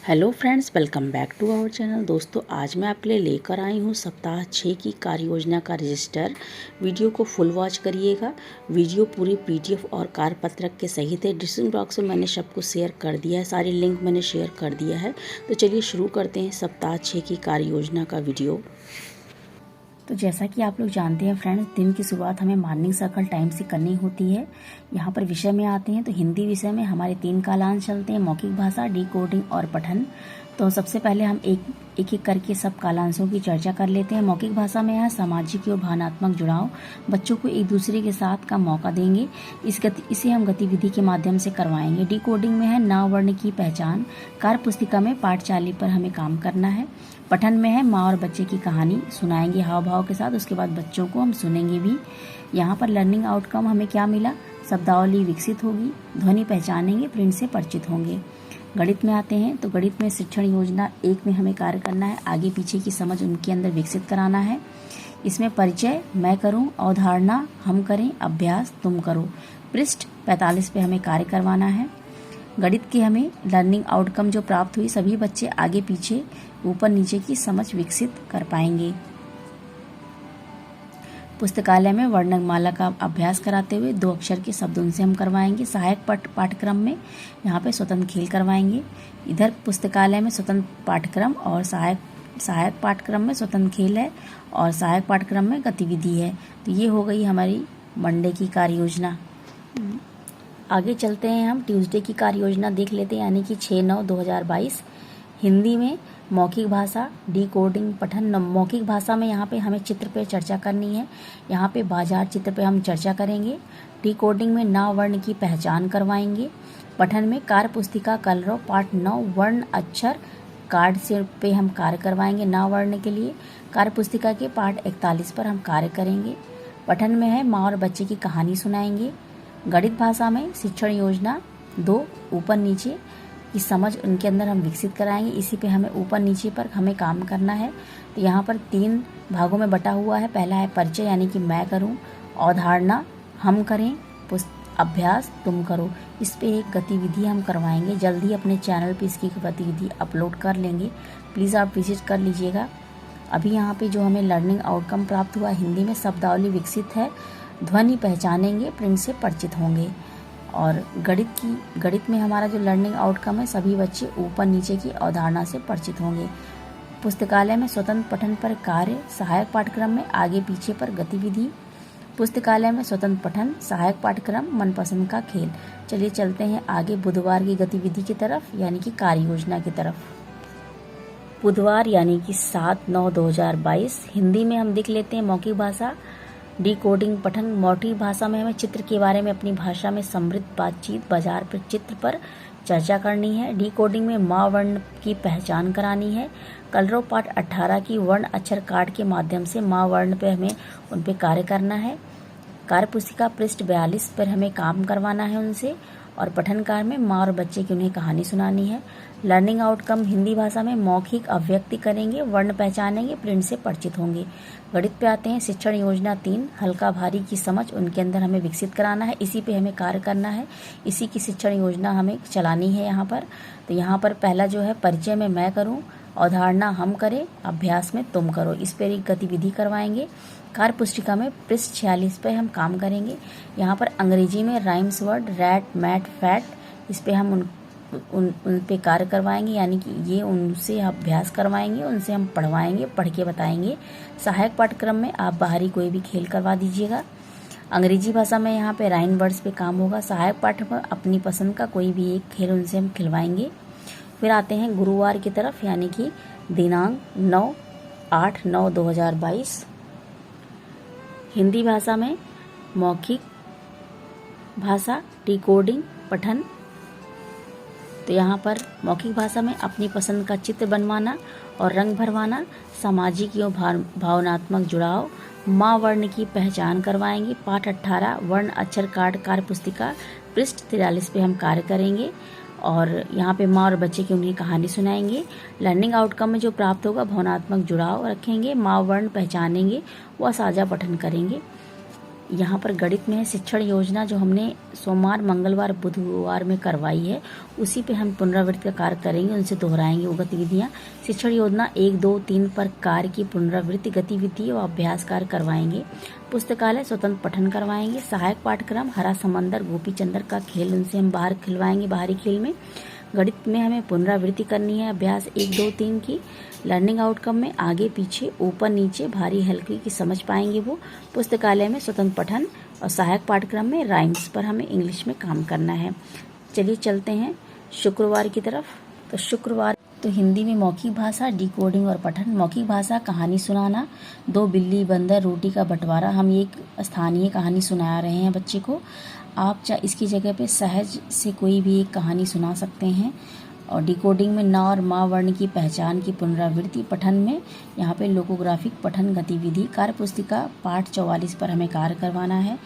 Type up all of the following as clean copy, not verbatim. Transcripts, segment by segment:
Hello friends, welcome back to our channel. दोस्तों, आज मैं आपके लिए लेकर आई हूँ सप्ताह 6 की कार्य योजना का रजिस्टर। वीडियो को फुल वॉच करिएगा। वीडियो पूरी पीडीएफ और कार्यपत्रक के सहित है। डिस्क्रिप्शन बॉक्स में मैंने सबको शेयर कर दिया है, सारी लिंक मैंने शेयर कर दिया है। तो चलिए शुरू करते हैं सप्ताह 6 की कार्य योजना का वीडियो। तो जैसा कि आप लोग जानते हैं फ्रेंड्स, दिन की शुरुआत हमें मॉर्निंग सर्कल टाइम से करनी होती है। यहाँ पर विषय में आते हैं तो हिंदी विषय में हमारे 3 कालांश चलते हैं: मौखिक भाषा, डिकोडिंग और पठन। तो सबसे पहले हम एक एक करके सब कालांशों की चर्चा कर लेते हैं। मौखिक भाषा में है सामाजिक और भावनात्मक जुड़ाव, बच्चों को एक दूसरे के साथ का मौका देंगे। इसे हम गतिविधि के माध्यम से करवाएंगे। डिकोडिंग में है नाम वर्ण की पहचान, कार्य पुस्तिका में पाठचाली पर हमें काम करना है। पठन में है माँ और बच्चे की कहानी सुनाएंगे हाव भाव के साथ, उसके बाद बच्चों को हम सुनेंगे भी। यहाँ पर लर्निंग आउटकम हमें क्या मिला? शब्दावली विकसित होगी, ध्वनि पहचानेंगे, प्रिंट से परिचित होंगे। गणित में आते हैं तो गणित में शिक्षण योजना 1 में हमें कार्य करना है, आगे पीछे की समझ उनके अंदर विकसित कराना है। इसमें परिचय मैं करूं, अवधारणा हम करें, अभ्यास तुम करो। पृष्ठ 45 पे हमें कार्य करवाना है। गणित की हमें लर्निंग आउटकम जो प्राप्त हुई, सभी बच्चे आगे पीछे ऊपर नीचे की समझ विकसित कर पाएंगे। पुस्तकालय में वर्णमाला का अभ्यास कराते हुए 2 अक्षर के शब्द उनसे हम करवाएंगे। सहायक पाठ्यक्रम में यहाँ पे स्वतंत्र खेल करवाएंगे। इधर पुस्तकालय में स्वतंत्र पाठ्यक्रम और सहायक पाठ्यक्रम में स्वतंत्र खेल है और सहायक पाठ्यक्रम में गतिविधि है। तो ये हो गई हमारी मंडे की कार्य योजना। आगे चलते हैं, हम ट्यूसडे की कार्य योजना देख लेते हैं, यानी कि 6/9/2022। हिंदी में मौखिक भाषा, डिकोडिंग, पठन। मौखिक भाषा में यहाँ पे हमें चित्र पे चर्चा करनी है। यहाँ पे बाजार चित्र पे हम चर्चा करेंगे। डिकोडिंग में नाम वर्ण की पहचान करवाएंगे। पठन में कार्य पुस्तिका कलरव पाठ 9 वर्ण अक्षर कार्ड से पे हम कार्य करवाएंगे। नाम वर्ण के लिए कार्य पुस्तिका के पाठ 41 पर हम कार्य करेंगे। पठन में है माँ और बच्चे की कहानी सुनाएंगे। गणित भाषा में शिक्षण योजना 2 ऊपर नीचे की समझ उनके अंदर हम विकसित कराएंगे। इसी पे हमें ऊपर नीचे पर हमें काम करना है। तो यहाँ पर 3 भागों में बटा हुआ है। पहला है परिचय, यानी कि मैं करूँ, अवधारणा हम करें, अभ्यास तुम करो। इस पे एक गतिविधि हम करवाएंगे। जल्दी अपने चैनल पे इसकी गतिविधि अपलोड कर लेंगे, प्लीज़ आप विजिट कर लीजिएगा। अभी यहाँ पे जो हमें लर्निंग आउटकम प्राप्त हुआ, हिंदी में शब्दावली विकसित है, ध्वनि पहचानेंगे, प्रिंट से परिचित होंगे। और गणित में हमारा जो लर्निंग आउटकम है, सभी बच्चे ऊपर नीचे की अवधारणा से परिचित होंगे। पुस्तकालय में स्वतंत्र पठन पर कार्य, सहायक पाठ्यक्रम में आगे पीछे पर गतिविधि। पुस्तकालय में स्वतंत्र पठन, सहायक पाठ्यक्रम, मनपसंद का खेल। चलिए चलते हैं आगे बुधवार की गतिविधि की तरफ, यानी कि कार्य योजना की तरफ। बुधवार यानी कि 7/9/2022। हिंदी में हम देख लेते हैं मौखिक भाषा, डिकोडिंग, पठन। मौखिक भाषा में हमें चित्र के बारे में अपनी भाषा में समृद्ध बातचीत, बाजार पर चित्र पर चर्चा करनी है। डिकोडिंग में माँ वर्ण की पहचान करानी है। कलरव पाठ 18 की वर्ण अक्षर कार्ड के माध्यम से माँ वर्ण पे हमें उन पे कार्य करना है। कार्य पुस्तिका पृष्ठ 42 पर हमें काम करवाना है उनसे। और पठन कार्य में माँ और बच्चे की उन्हें कहानी सुनानी है। लर्निंग आउटकम हिंदी भाषा में मौखिक अभिव्यक्ति करेंगे, वर्ण पहचानेंगे, प्रिंट से परिचित होंगे। गणित पे आते हैं, शिक्षण योजना 3 हल्का भारी की समझ उनके अंदर हमें विकसित कराना है। इसी पे हमें कार्य करना है, इसी की शिक्षण योजना हमें चलानी है यहाँ पर। तो यहाँ पर पहला जो है परिचय में मैं करूँ, अवधारणा हम करें, अभ्यास में तुम करो। इस पर एक गतिविधि करवाएंगे। कार्य पुस्तिका में पृष्ठ 46 पे हम काम करेंगे। यहाँ पर अंग्रेजी में rhymes word rat, mat, fat, इस पे हम उन पे कार्य करवाएंगे, यानी कि ये उनसे अभ्यास करवाएंगे, उनसे हम पढ़वाएंगे, पढ़ के बताएंगे। सहायक पाठ्यक्रम में आप बाहरी कोई भी खेल करवा दीजिएगा। अंग्रेजी भाषा में यहाँ पे राइम वर्ड्स पे काम होगा। सहायक पाठ्यक्रम अपनी पसंद का कोई भी एक खेल उनसे हम खिलवाएंगे। फिर आते हैं गुरुवार की तरफ, यानी कि दिनांक 9/8/2022। हिंदी भाषा में मौखिक भाषा, डिकोडिंग, पठन। तो यहाँ पर मौखिक भाषा में अपनी पसंद का चित्र बनवाना और रंग भरवाना, सामाजिक एवं भावनात्मक जुड़ाव, माँ वर्ण की पहचान करवाएंगे। पाठ 18 वर्ण अक्षर कार्ड कार्य पुस्तिका पृष्ठ 43 पे हम कार्य करेंगे और यहाँ पे माँ और बच्चे की उन्हें कहानी सुनाएंगे। लर्निंग आउटकम में जो प्राप्त होगा, भावनात्मक जुड़ाव रखेंगे, माँ वर्ण पहचानेंगे, वह साझा पठन करेंगे। यहाँ पर गणित में शिक्षण योजना जो हमने सोमवार, मंगलवार, बुधवार में करवाई है, उसी पे हम पुनरावृत्ति का कार्य करेंगे, उनसे दोहराएंगे वो गतिविधियाँ। शिक्षण योजना 1, 2, 3 पर कार्य की पुनरावृत्ति गतिविधि और अभ्यास कार्य करवाएंगे। पुस्तकालय स्वतंत्र पठन करवाएंगे। सहायक पाठ्यक्रम हरा समंदर, गोपीचंद्र का खेल, उनसे हम बाहर खिलवाएंगे बाहरी खेल में। गणित में हमें पुनरावृत्ति करनी है अभ्यास 1, 2, 3 की। लर्निंग आउटकम में आगे पीछे, ऊपर नीचे, भारी हल्की की समझ पाएंगे वो। पुस्तकालय में स्वतंत्र पठन और सहायक पाठ्यक्रम में राइम्स पर हमें इंग्लिश में काम करना है। चलिए चलते हैं शुक्रवार की तरफ। तो शुक्रवार तो हिंदी में मौखिक भाषा, डिकोडिंग और पठन। मौखिक भाषा कहानी सुनाना, 2 बिल्ली बंदर रोटी का बंटवारा। हम एक स्थानीय कहानी सुना रहे हैं बच्चे को। आप इसकी जगह पे सहज से कोई भी एक कहानी सुना सकते हैं। और डिकोडिंग में ना और माँ वर्ण की पहचान की पुनरावृत्ति। पठन में यहाँ पे लोकोग्राफिक पठन गतिविधि। कार्य पुस्तिका पाठ 44 पर हमें कार्य करवाना है।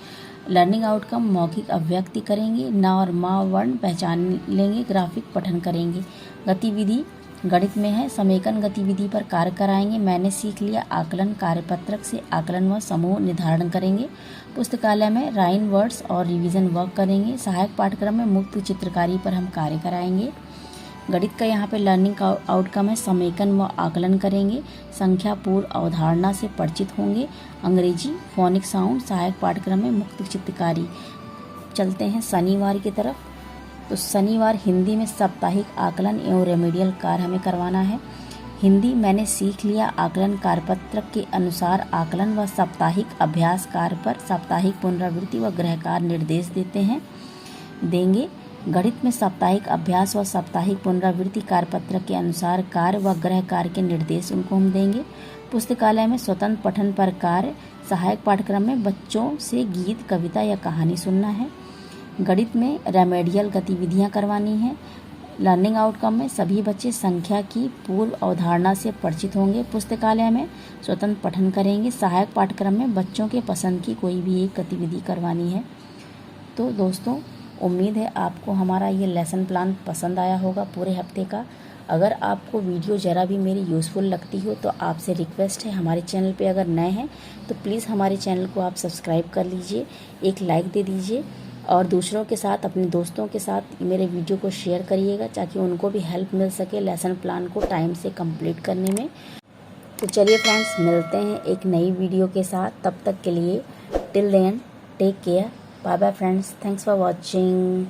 लर्निंग आउटकम मौखिक अभिव्यक्ति करेंगे, ना और माँ वर्ण पहचान लेंगे, ग्राफिक पठन करेंगे। गतिविधि गणित में है, समेकन गतिविधि पर कार्य कराएंगे। मैंने सीख लिया आकलन, कार्यपत्रक से आकलन व समूह निर्धारण करेंगे। पुस्तकालय में राइन वर्ड्स और रिवीजन वर्क करेंगे। सहायक पाठ्यक्रम में मुक्त चित्रकारी पर हम कार्य कराएंगे। गणित का यहाँ पे लर्निंग आउटकम है, समेकन व आकलन करेंगे। संख्या पूर्व अवधारणा से परिचित होंगे। अंग्रेजी फोनिक साउंड। सहायक पाठ्यक्रम में मुक्त चित्रकारी। चलते हैं शनिवार की तरफ। तो शनिवार हिंदी में साप्ताहिक आकलन एवं रेमेडियल कार्य हमें करवाना है। हिंदी मैंने सीख लिया आकलन कार्यपत्रक के अनुसार आकलन व साप्ताहिक अभ्यास कार्य पर साप्ताहिक पुनरावृत्ति व गृह कार्य निर्देश देंगे। गणित में साप्ताहिक अभ्यास व साप्ताहिक पुनरावृत्ति कार्यपत्रक के अनुसार कार्य व गृह कार्य के निर्देश उनको हम देंगे। पुस्तकालय में स्वतंत्र पठन पर कार्य। सहायक पाठ्यक्रम में बच्चों से गीत, कविता या कहानी सुनना है। गणित में रेमेडियल गतिविधियां करवानी है। लर्निंग आउटकम में सभी बच्चे संख्या की पूर्व अवधारणा से परिचित होंगे। पुस्तकालय में स्वतंत्र पठन करेंगे। सहायक पाठ्यक्रम में बच्चों के पसंद की कोई भी एक गतिविधि करवानी है। तो दोस्तों, उम्मीद है आपको हमारा ये लेसन प्लान पसंद आया होगा पूरे हफ्ते का। अगर आपको वीडियो ज़रा भी मेरी यूज़फुल लगती हो तो आपसे रिक्वेस्ट है, हमारे चैनल पे अगर नए हैं तो प्लीज़ हमारे चैनल को आप सब्सक्राइब कर लीजिए, एक लाइक दे दीजिए और दूसरों के साथ, अपने दोस्तों के साथ मेरे वीडियो को शेयर करिएगा ताकि उनको भी हेल्प मिल सके लेसन प्लान को टाइम से कंप्लीट करने में। तो चलिए फ्रेंड्स, मिलते हैं एक नई वीडियो के साथ। तब तक के लिए till then take care, bye bye friends, thanks for watching.